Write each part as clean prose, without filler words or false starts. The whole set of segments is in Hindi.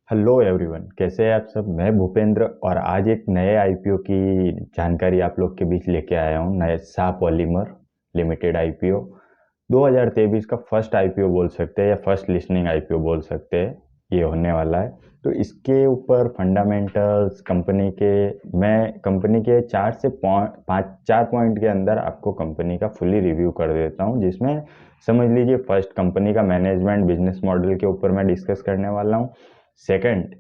हेलो एवरीवन, कैसे हैं आप सब। मैं भूपेंद्र और आज एक नए आईपीओ की जानकारी आप लोग के बीच लेके आया हूँ। नए शाह पॉलीमर लिमिटेड आईपीओ 2023 का फर्स्ट आईपीओ बोल सकते हैं या फर्स्ट लिस्टिंग आईपीओ बोल सकते हैं, ये होने वाला है। तो इसके ऊपर फंडामेंटल्स कंपनी के 4 पॉइंट के अंदर आपको कंपनी का फुली रिव्यू कर देता हूँ, जिसमें समझ लीजिए फर्स्ट कंपनी का मैनेजमेंट बिजनेस मॉडल के ऊपर मैं डिस्कस करने वाला हूँ। सेकंड,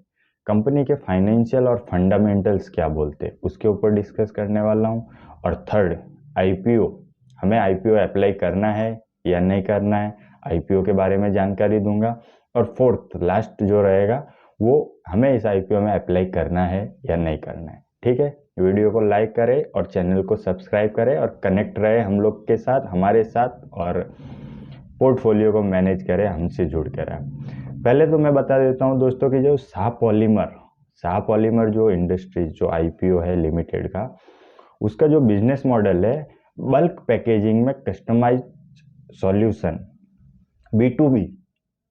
कंपनी के फाइनेंशियल और फंडामेंटल्स क्या बोलते हैं उसके ऊपर डिस्कस करने वाला हूँ। और थर्ड, आईपीओ, हमें आईपीओ अप्लाई करना है या नहीं करना है, आईपीओ के बारे में जानकारी दूंगा। और फोर्थ लास्ट जो रहेगा वो हमें इस आईपीओ में अप्लाई करना है या नहीं करना है। ठीक है, वीडियो को लाइक करें और चैनल को सब्सक्राइब करें और कनेक्ट रहे हम लोग के साथ, हमारे साथ, और पोर्टफोलियो को मैनेज करें हमसे जुड़ कर। पहले तो मैं बता देता हूं दोस्तों कि जो शाह पॉलीमर जो इंडस्ट्रीज जो आईपीओ है लिमिटेड का, उसका जो बिजनेस मॉडल है बल्क पैकेजिंग में customise solution, B to B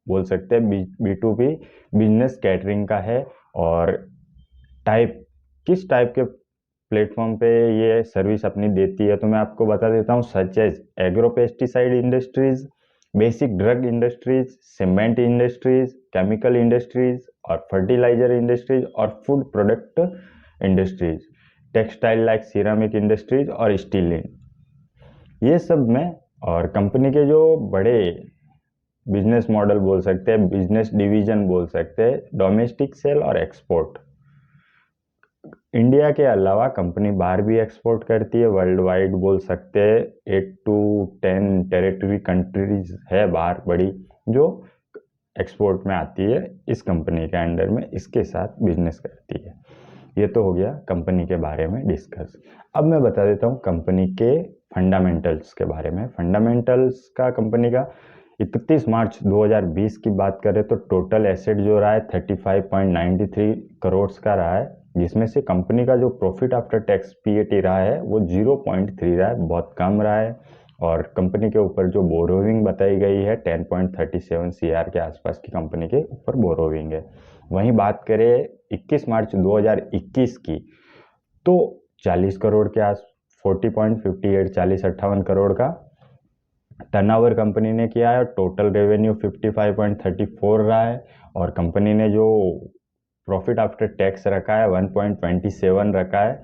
बोल सकते हैं, B to B business catering का है। और किस टाइप के प्लेटफॉर्म पे ये सर्विस अपनी देती है तो मैं आपको बता देता हूँ। Such as agro pesticide industries, basic drug industries, cement industries, chemical industries और फर्टिलाइजर इंडस्ट्रीज और food product industries, textile like ceramic industries और स्टील, ये सब में। और कंपनी के जो बड़े बिजनेस मॉडल बोल सकते हैं, बिजनेस डिवीजन बोल सकते हैं, डोमेस्टिक सेल और एक्सपोर्ट। इंडिया के अलावा कंपनी बाहर भी एक्सपोर्ट करती है, वर्ल्ड वाइड बोल सकते हैं। 8 to 10 टेरिटरी कंट्रीज है बाहर बड़ी, जो एक्सपोर्ट में आती है इस कंपनी के अंडर में, इसके साथ बिजनेस करती है। ये तो हो गया कंपनी के बारे में डिस्कस। अब मैं बता देता हूँ कंपनी के फंडामेंटल्स के बारे में। फंडामेंटल्स का कंपनी का 31 मार्च 2020 की बात करें तो टोटल एसेट जो रहा है 35.93 करोड़ का रहा है, जिसमें से कंपनी का जो प्रॉफिट आफ्टर टैक्स पीएटी रहा है वो 0.3 रहा है, बहुत कम रहा है। और कंपनी के ऊपर जो बोरोविंग बताई गई है 10.37 सीआर के आसपास की कंपनी के ऊपर बोरोविंग है। वहीं बात करें 21 मार्च 2021 की तो 40 करोड़ के आस 40.58 40-58 करोड़ का टर्नओवर कंपनी ने किया है। टोटल रेवेन्यू 55.34 रहा है और कंपनी ने जो प्रॉफिट आफ्टर टैक्स रखा है 1.27 रखा है।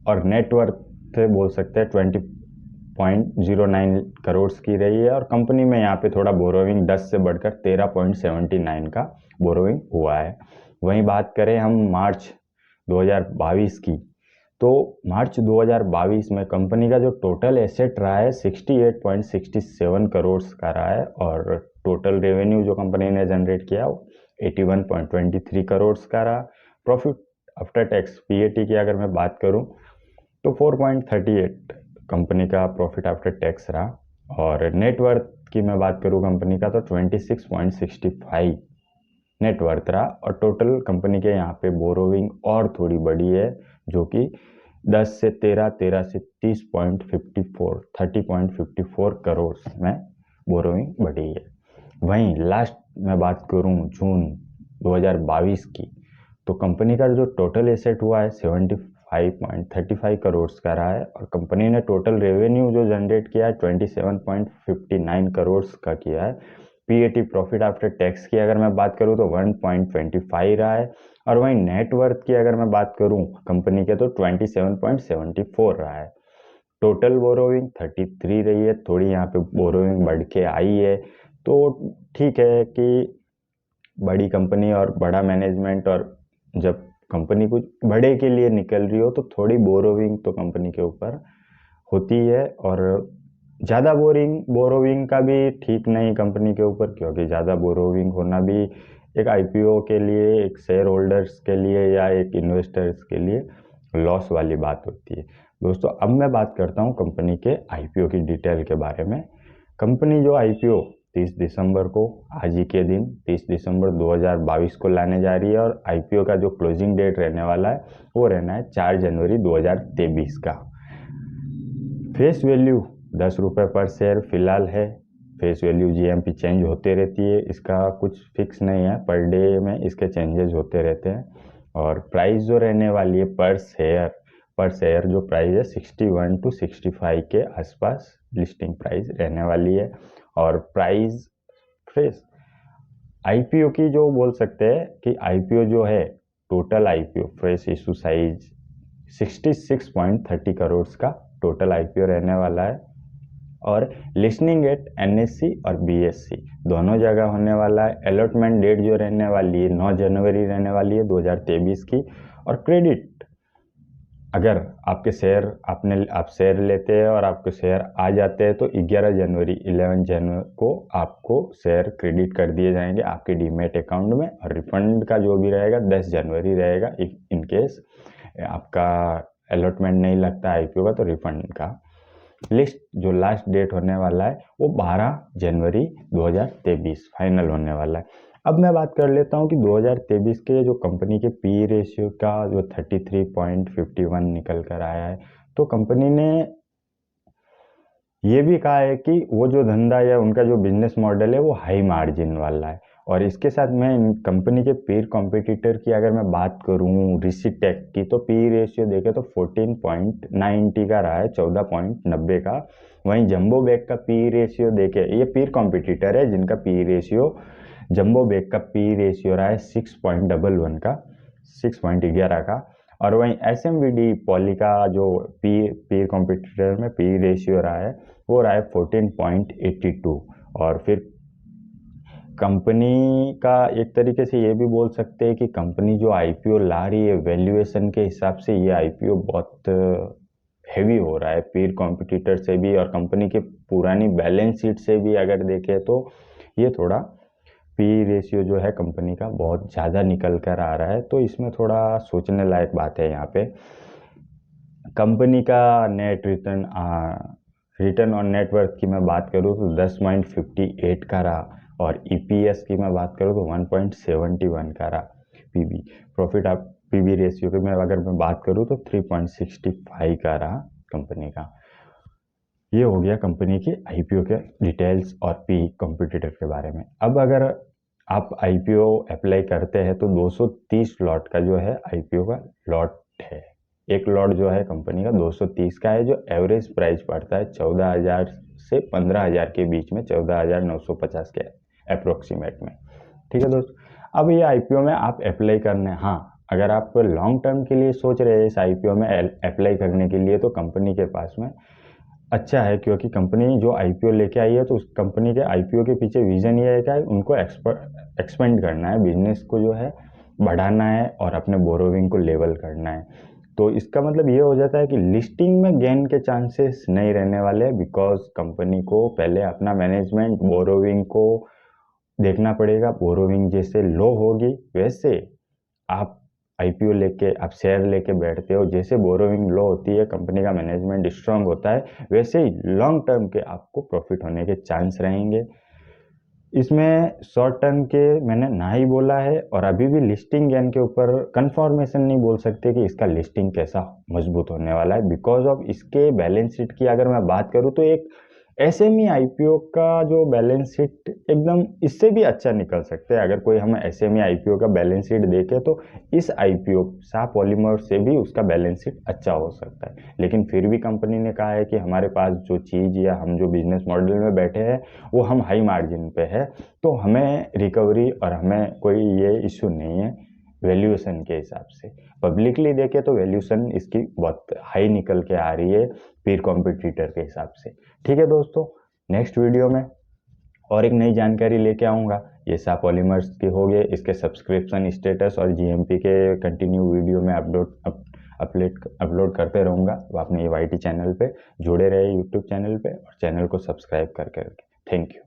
और नेटवर्थ बोल सकते हैं 20.09 करोड़ की रही है। और कंपनी में यहाँ पे थोड़ा बोरोविंग 10 से बढ़कर 13.79 का बोरोविंग हुआ है। वहीं बात करें हम मार्च 2022 की तो मार्च 2022 में कंपनी का जो टोटल एसेट रहा है 68.67 करोड़ का रहा है और टोटल रेवेन्यू जो कंपनी ने जनरेट किया वो 81.23 करोड़ का रहा। प्रॉफिट आफ्टर टैक्स पीएटी की अगर मैं बात करूं तो 4.38 कंपनी का प्रॉफिट आफ्टर टैक्स रहा। और नेटवर्थ की मैं बात करूं कंपनी का तो 26.65 नेटवर्थ रहा। और टोटल कंपनी के यहाँ पे बोरोविंग और थोड़ी बड़ी है, जो कि 10 से 13, 13 से 30.54 30.54 करोड़ में बोरोविंग बढ़ी है। वहीं लास्ट मैं बात करूं जून 2022 की तो कंपनी का जो टोटल एसेट हुआ है 75.35 करोड़ का रहा है और कंपनी ने टोटल रेवेन्यू जो जनरेट किया है 27.59 करोड़ का किया है। पीएटी प्रॉफिट आफ्टर टैक्स की अगर मैं बात करूं तो 1.25 रहा है। और वहीं नेटवर्थ की अगर मैं बात करूं कंपनी के तो 27.74 रहा है। टोटल बोरोविंग 33 रही है, थोड़ी यहाँ पे बोरोविंग बढ़ के आई है। तो ठीक है कि बड़ी कंपनी और बड़ा मैनेजमेंट, और जब कंपनी कुछ बड़े के लिए निकल रही हो तो थोड़ी बोरोविंग तो कंपनी के ऊपर होती है। और ज़्यादा बोरोविंग का भी ठीक नहीं कंपनी के ऊपर, क्योंकि ज़्यादा बोरोविंग होना भी एक आईपीओ के लिए, एक शेयर होल्डर्स के लिए या एक इन्वेस्टर्स के लिए लॉस वाली बात होती है। दोस्तों अब मैं बात करता हूँ कंपनी के आईपीओ की डिटेल के बारे में। कंपनी जो आईपीओ 30 दिसंबर को, आज ही के दिन 30 दिसंबर 2022 को लाने जा रही है और आईपीओ का जो क्लोजिंग डेट रहने वाला है वो रहना है 4 जनवरी 2023 का। फेस वैल्यू 10 रुपये पर शेयर फिलहाल है। फेस वैल्यू जीएमपी चेंज होते रहती है, इसका कुछ फिक्स नहीं है, पर डे में इसके चेंजेस होते रहते हैं। और प्राइस जो रहने वाली है पर शेयर जो प्राइस है 61 to 65 के आसपास लिस्टिंग प्राइस रहने वाली है। और प्राइस फ्रेश आईपीओ की जो बोल सकते हैं कि आईपीओ जो है, total IPO fresh issue size 66.30 crore का टोटल आईपीओ रहने वाला है। और लिस्टिंग एट एनएससी और बीएससी दोनों जगह होने वाला है। अलॉटमेंट डेट जो रहने वाली है 9 जनवरी रहने वाली है 2023 की। और क्रेडिट, अगर आपके शेयर आप शेयर लेते हैं और आपके शेयर आ जाते हैं तो 11 जनवरी को आपको शेयर क्रेडिट कर दिए जाएंगे आपके डीमेट अकाउंट में। और रिफंड का जो भी रहेगा 10 जनवरी रहेगा, इन केस आपका अलॉटमेंट नहीं लगता आईपीओ का तो रिफंड का। लिस्ट जो लास्ट डेट होने वाला है वो 12 जनवरी 2023 फाइनल होने वाला है। अब मैं बात कर लेता हूँ कि 2023 के जो कंपनी के पी रेशियो का जो 33.51 निकल कर आया है, तो कंपनी ने ये भी कहा है कि वो जो धंधा या उनका जो बिजनेस मॉडल है वो हाई मार्जिन वाला है। और इसके साथ मैं कंपनी के पीर कॉम्पिटिटर की अगर मैं बात करूँ रिसीटेक की, तो पी रेशियो देखे तो 14.90 का रहा है, 14.90 का। वहीं जंबो बैग का पी रेशियो देखे, ये पीर कॉम्पिटिटर है जिनका पी रेशियो, जंबो बैग का पी रेशियो रहा है 6.11 का, 6.11 का। और वहीं एसएमवीडी पॉली का जो पीर कॉम्पिटिटर में पी रेशियो रहा है वो रहा है 14.82। और फिर कंपनी का एक तरीके से ये भी बोल सकते हैं कि कंपनी जो आईपीओ ला रही है वैल्यूएशन के हिसाब से ये आईपीओ बहुत हेवी हो रहा है पीर कॉम्पिटिटर से भी। और कंपनी के पुरानी बैलेंस शीट से भी अगर देखें तो ये थोड़ा पी रेशियो जो है कंपनी का बहुत ज़्यादा निकल कर आ रहा है। तो इसमें थोड़ा सोचने लायक बात है यहाँ पे। कंपनी का नेट रिटर्न ऑन नेटवर्थ की मैं बात करूँ तो 10.58 का रहा। और ईपीएस की मैं बात करूँ तो 1.71 का रहा। पीबी प्रॉफिट आप पीबी रेशियो की मैं अगर मैं बात करूँ तो 3.65 का रहा कंपनी का। ये हो गया कंपनी की आईपीओ के डिटेल्स और पी कॉम्पिटिटर के बारे में। अब अगर आप आईपीओ अप्लाई करते हैं तो 230 लॉट का जो है आईपीओ का लॉट है। एक लॉट जो है कंपनी का 230 का है, जो एवरेज प्राइस पड़ता है 14,000 से 15,000 के बीच में, 14,950 के अप्रोक्सीमेट में। ठीक है दोस्तों, अब ये आईपीओ में आप अप्लाई करने, हाँ अगर आप लॉन्ग टर्म के लिए सोच रहे हैं इस आईपीओ में अप्लाई करने के लिए तो कंपनी के पास में अच्छा है, क्योंकि कंपनी जो आईपीओ लेके आई है तो उस कंपनी के आईपीओ के पीछे विजन ये है कि उनको एक्सपेंड करना है, बिजनेस को जो है बढ़ाना है और अपने बोरोविंग को लेवल करना है। तो इसका मतलब ये हो जाता है कि लिस्टिंग में गेन के चांसेस नहीं रहने वाले, बिकॉज कंपनी को पहले अपना मैनेजमेंट बोरोविंग को देखना पड़ेगा। बोरोविंग जैसे लो होगी वैसे आप आईपीओ लेके आप शेयर लेके बैठते हो, जैसे बोरोइंग लो होती है कंपनी का मैनेजमेंट स्ट्रांग होता है वैसे ही लॉन्ग टर्म के आपको प्रॉफिट होने के चांस रहेंगे। इसमें शॉर्ट टर्म के मैंने ना ही बोला है, और अभी भी लिस्टिंग गेन के ऊपर कंफर्मेशन नहीं बोल सकते कि इसका लिस्टिंग कैसा मजबूत होने वाला है, बिकॉज ऑफ इसके बैलेंस शीट की अगर मैं बात करूँ तो एक एसएमई आईपीओ का जो बैलेंस शीट एकदम इससे भी अच्छा निकल सकते हैं। अगर कोई हम एसएमई आईपीओ का बैलेंस शीट देखें तो इस आईपीओ शाह पॉलीमर से भी उसका बैलेंस शीट अच्छा हो सकता है। लेकिन फिर भी कंपनी ने कहा है कि हमारे पास जो चीज़ या हम जो बिजनेस मॉडल में बैठे हैं वो हम हाई मार्जिन पे है, तो हमें रिकवरी और हमें कोई ये इशू नहीं है वैल्यूएशन के हिसाब से। पब्लिकली देखे तो वैल्यूएशन इसकी बहुत हाई निकल के आ रही है पीर कॉम्पिटिटर के हिसाब से। ठीक है दोस्तों, नेक्स्ट वीडियो में और एक नई जानकारी लेके आऊँगा। ये शाह पॉलीमर्स के हो गए, इसके सब्सक्रिप्शन स्टेटस और जीएमपी के कंटिन्यू वीडियो में अपलोड करते रहूँगा। तो आपने ये वाईटी चैनल पे जुड़े रहे यूट्यूब चैनल पे और चैनल को सब्सक्राइब करके रखें। Thank you.